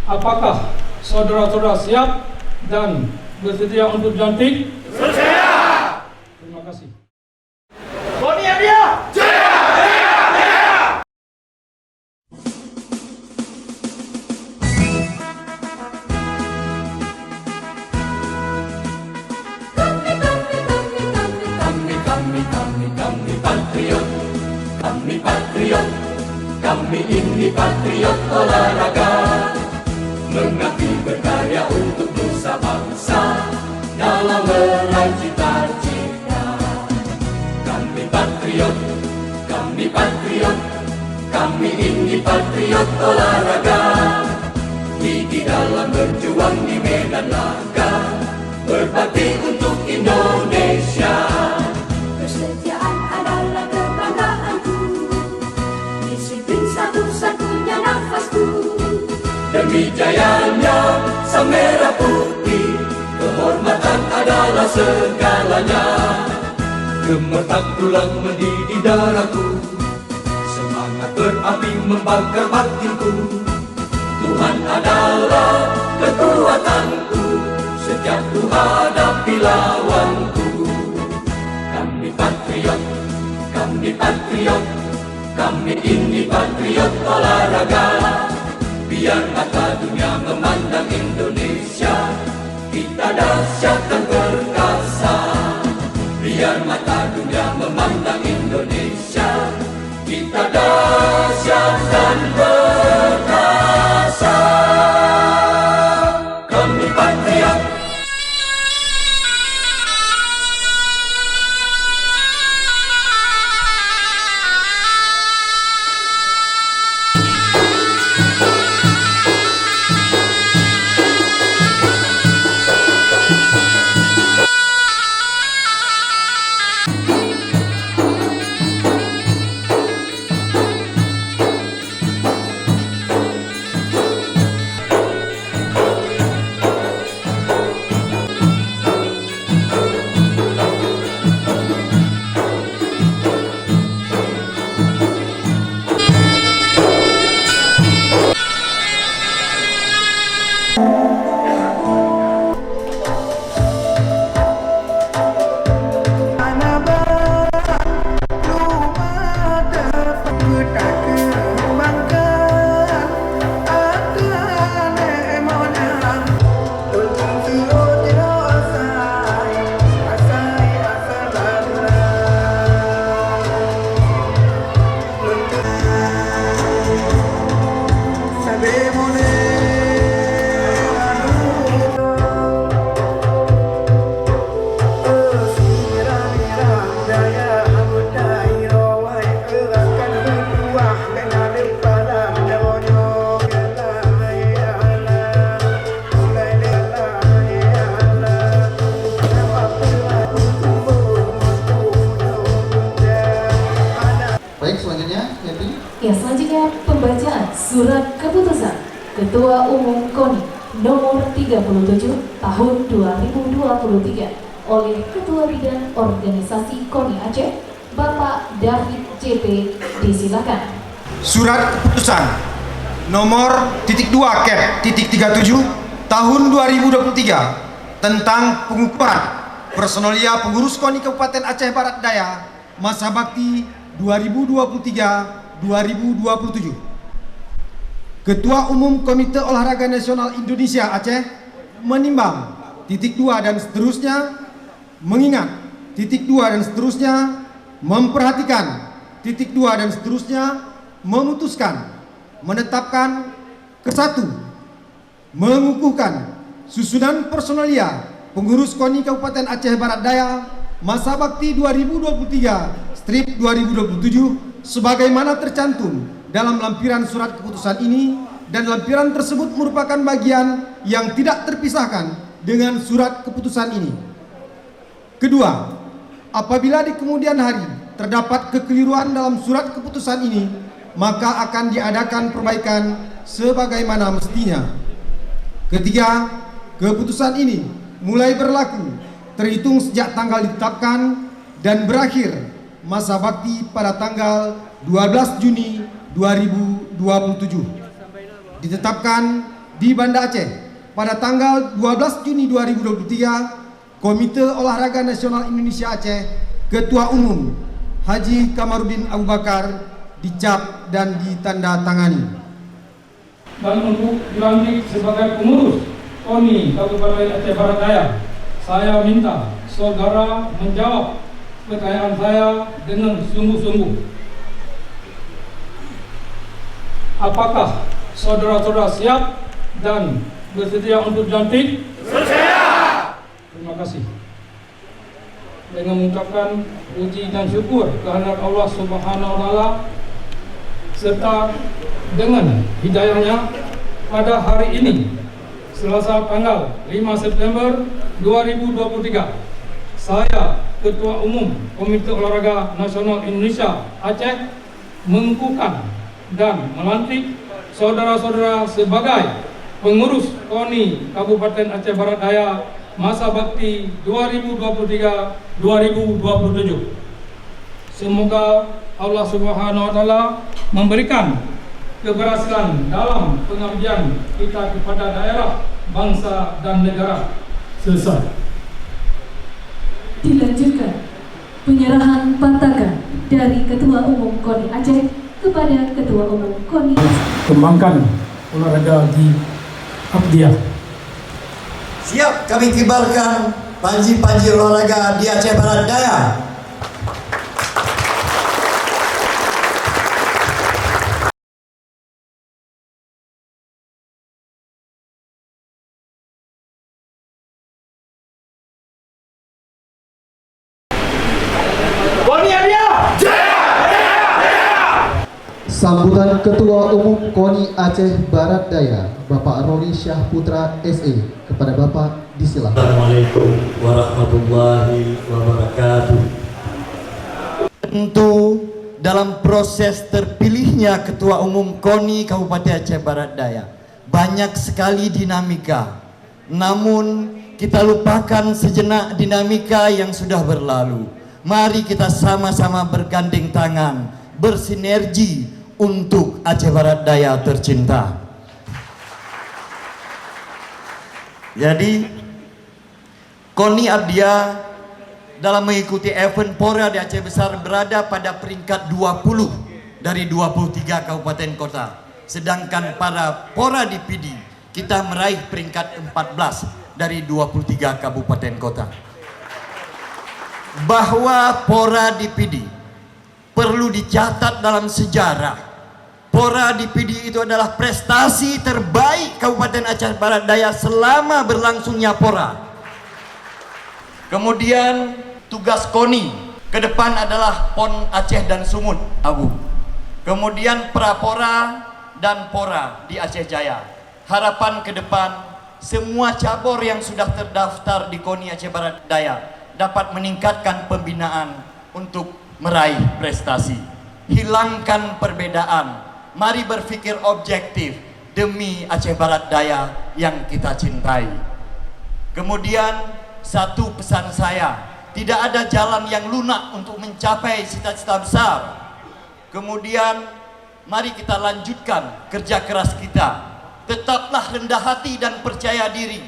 Apakah saudara-saudara siap dan bersedia untuk dilantik? Bersedia! Terima kasih. KONI India! Jaya! Jaya! Jaya! Kami patriot, kami patriot, kami ini patriot olahraga, mengabdi berkarya untuk nusa bangsa dalam meraih cita-cita. Kami patriot, kami patriot, kami ini patriot olahraga, gigi dalam berjuang di medan laga, berbakti untuk Indonesia. Kesetiaan adalah kebanggaanku, disiplin satu-satunya nafasku. Demi jayanya sang merah putih, kehormatan adalah segalanya. Gemetar tulang mendidih darahku, semangat berapi membakar batinku. Tuhan adalah kekuatanku, setiap ku hadapi lawanku. Kami patriot, kami patriot, kami ini patriot olahraga. Biar mata dunia memandang Indonesia, kita dahsyat dan perkasa. Biar mata dunia memandang Indonesia, kita dahsyat dan perkasa. Kami patriot. Baik, selanjutnya, Yati. Ya, selanjutnya pembacaan surat keputusan Ketua Umum KONI nomor 37 tahun 2023 oleh Ketua Bidang Organisasi KONI Aceh, Bapak David JP, disilakan. Surat keputusan nomor .2/37 tahun 2023 tentang pengukuhan personalia pengurus KONI Kabupaten Aceh Barat Daya masa bakti 2023-2027. Ketua Umum Komite Olahraga Nasional Indonesia Aceh menimbang .2 dan seterusnya, mengingat .2 dan seterusnya, memperhatikan .2 dan seterusnya, memutuskan, menetapkan ke-1, mengukuhkan susunan personalia pengurus KONI Kabupaten Aceh Barat Daya masa bakti 2023-2027 sebagaimana tercantum dalam lampiran surat keputusan ini, dan lampiran tersebut merupakan bagian yang tidak terpisahkan dengan surat keputusan ini. Kedua, apabila di kemudian hari terdapat kekeliruan dalam surat keputusan ini, maka akan diadakan perbaikan sebagaimana mestinya. Ketiga, keputusan ini mulai berlaku terhitung sejak tanggal ditetapkan dan berakhir masa bakti pada tanggal 12 Juni 2027. Ditetapkan di Banda Aceh pada tanggal 12 Juni 2023, Komite Olahraga Nasional Indonesia Aceh, Ketua Umum Haji Kamarudin Abu Bakar, dicap dan ditandatangani. Dan untuk dilantik sebagai pengurus KONI Kabupaten Aceh Barat Daya, saya minta saudara menjawab pertanyaan saya dengan sungguh-sungguh. Apakah saudara-saudara siap dan bersedia untuk dilantik? Bersedia. Terima kasih. Dengan mengucapkan puji dan syukur kehadirat Allah Subhanahu wa taala serta dengan hidayahnya, pada hari ini Selasa tanggal 5 September 2023, saya Ketua Umum Komite Olahraga Nasional Indonesia Aceh mengukuhkan dan melantik saudara-saudara sebagai pengurus KONI Kabupaten Aceh Barat Daya masa bakti 2023-2027. Semoga Allah Subhanahu wa taala memberikan keberhasilan dalam pengabdian kita kepada daerah, bangsa dan negara. Selesai. Dilanjutkan penyerahan patakan dari Ketua Umum KONI Aceh kepada Ketua Umum KONI. Kembangkan olahraga di Abdiah. Siap kami kibarkan panji-panji olahraga di Aceh Barat Daya. KONI Abdiah. Sambutan Ketua Umum KONI Aceh Barat Daya, Bapak Roni Syah Putra SE, kepada Bapak disilakan. Assalamualaikum warahmatullahi wabarakatuh. Tentu dalam proses terpilihnya Ketua Umum KONI Kabupaten Aceh Barat Daya banyak sekali dinamika. Namun kita lupakan sejenak dinamika yang sudah berlalu. Mari kita sama-sama bergandeng tangan, bersinergi untuk Aceh Barat Daya tercinta. Jadi KONI Abdiah dalam mengikuti event Pora di Aceh Besar berada pada peringkat 20 dari 23 kabupaten kota. Sedangkan para Pora di Pidi kita meraih peringkat 14 dari 23 kabupaten kota. Bahwa Pora di Pidi perlu dicatat dalam sejarah. Pora di Pidi itu adalah prestasi terbaik Kabupaten Aceh Barat Daya selama berlangsungnya Pora. Kemudian tugas KONI ke depan adalah PON Aceh dan Sumut, Abu. Kemudian Prapora dan Pora di Aceh Jaya. Harapan ke depan semua cabur yang sudah terdaftar di KONI Aceh Barat Daya dapat meningkatkan pembinaan untuk meraih prestasi. Hilangkan perbedaan. Mari berpikir objektif demi Aceh Barat Daya yang kita cintai. Kemudian satu pesan saya, tidak ada jalan yang lunak untuk mencapai cita-cita besar. Kemudian mari kita lanjutkan kerja keras kita. Tetaplah rendah hati dan percaya diri.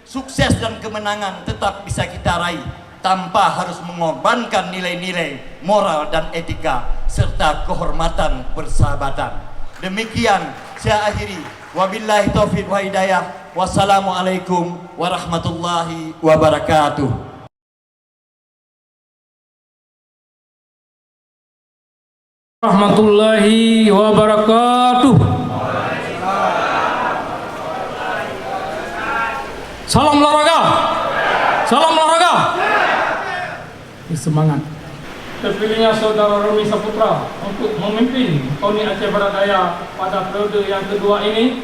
Sukses dan kemenangan tetap bisa kita raih tanpa harus mengorbankan nilai-nilai moral dan etika serta kehormatan persahabatan. Demikian saya akhiri. Wabillahi taufiq wa hidayah. Wassalamualaikum warahmatullahi wabarakatuh. Warahmatullahi wabarakatuh. Salam olahraga. Salam olahraga. Semangat. Terpilihnya Saudara Roni Saputra untuk memimpin KONI Aceh Barat Daya pada periode yang kedua ini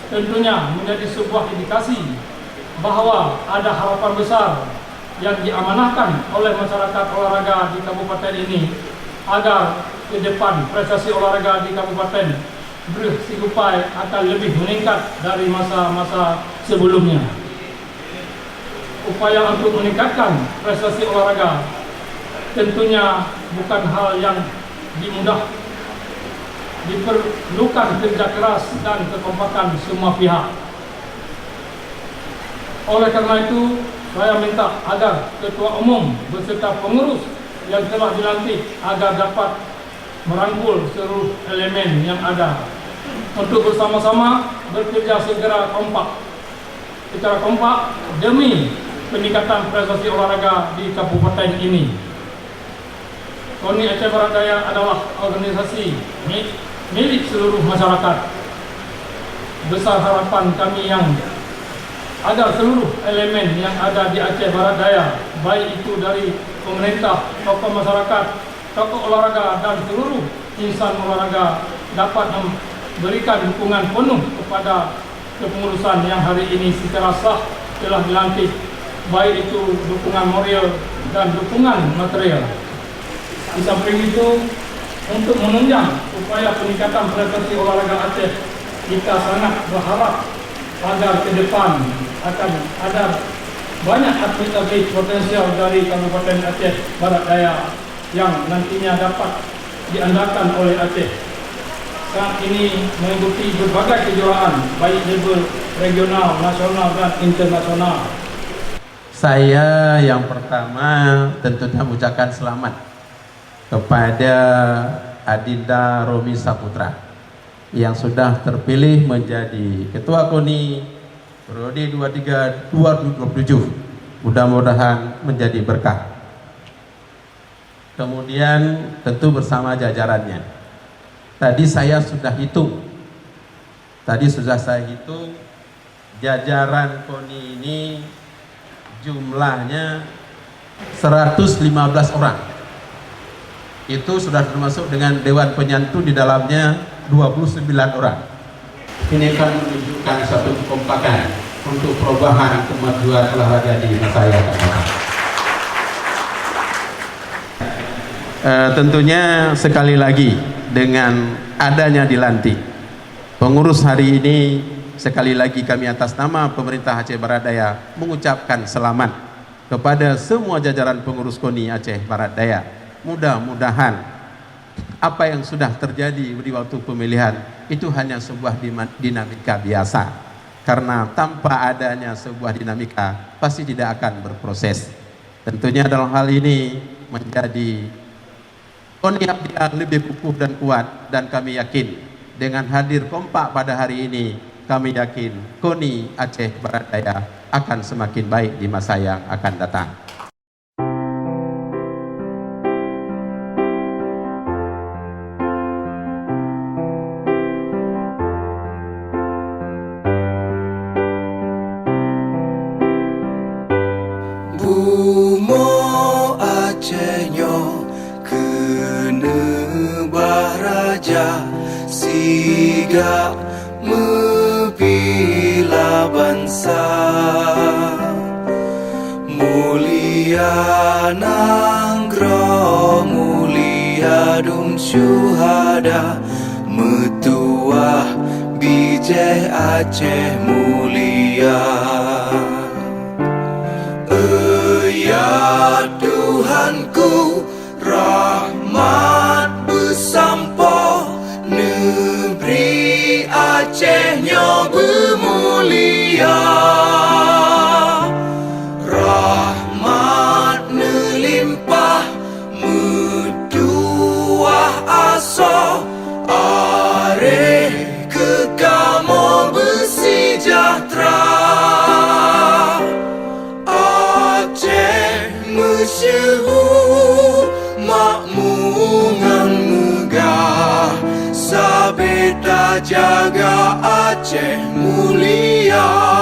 tentunya menjadi sebuah indikasi bahwa ada harapan besar yang diamanahkan oleh masyarakat olahraga di kabupaten ini agar ke depan prestasi olahraga di kabupaten bersikupai akan lebih meningkat dari masa-masa sebelumnya. Upaya untuk meningkatkan prestasi olahraga tentunya bukan hal yang dimudah. Diperlukan kerja keras dan kekompakan semua pihak. Oleh karena itu, saya minta agar Ketua Umum beserta pengurus yang telah dilantik agar dapat merangkul seluruh elemen yang ada untuk bersama-sama bekerja secara kompak demi peningkatan prestasi olahraga di kabupaten ini. KONI Aceh Barat Daya adalah organisasi milik seluruh masyarakat. Besar harapan kami yang agar seluruh elemen yang ada di Aceh Barat Daya, baik itu dari pemerintah, tokoh masyarakat, tokoh olahraga, dan seluruh insan olahraga dapat memberikan dukungan penuh kepada kepengurusan yang hari ini secara sah telah dilantik, baik itu dukungan moral dan dukungan material. Di samping itu, untuk menunjang upaya peningkatan prestasi olahraga Aceh, kita sangat berharap agar ke depan akan ada banyak atlet-atlet potensial dari Kabupaten Aceh Barat Daya yang nantinya dapat diandalkan oleh Aceh. Saat ini mengikuti berbagai kejuaraan baik level regional, nasional, dan internasional. Saya yang pertama tentunya mengucapkan selamat kepada Adinda Romi Saputra yang sudah terpilih menjadi Ketua KONI periode 23-2027. Mudah-mudahan menjadi berkah. Kemudian tentu bersama jajarannya. Tadi saya sudah hitung. Jajaran KONI ini jumlahnya 115 orang. Itu sudah termasuk dengan Dewan Penyantun di dalamnya 29 orang. Ini akan menunjukkan satu kekompakan untuk perubahan kemajuan olahraga di masa yang akan datang. Tentunya sekali lagi dengan adanya dilantik pengurus hari ini, sekali lagi kami atas nama pemerintah Aceh Barat Daya mengucapkan selamat kepada semua jajaran pengurus KONI Aceh Barat Daya. Mudah-mudahan apa yang sudah terjadi di waktu pemilihan itu hanya sebuah dinamika biasa, karena tanpa adanya sebuah dinamika pasti tidak akan berproses. Tentunya dalam hal ini menjadi KONI yang lebih kukuh dan kuat, dan kami yakin dengan hadir kompak pada hari ini, kami yakin KONI Aceh Barat Daya akan semakin baik di masa yang akan datang. Bumo Acehnya kena baraja siga membela bangsa, mulia nanggro mulia dum syuhada, metuah bijih Aceh mulia. Ya Tuhanku, rahmat bersampo, negeri Acehnya bermulia. Rahmat melimpah, metuah aso, areh kekamo bersejahtera. Masyhur makmungan megah, sabeda jaga Aceh mulia.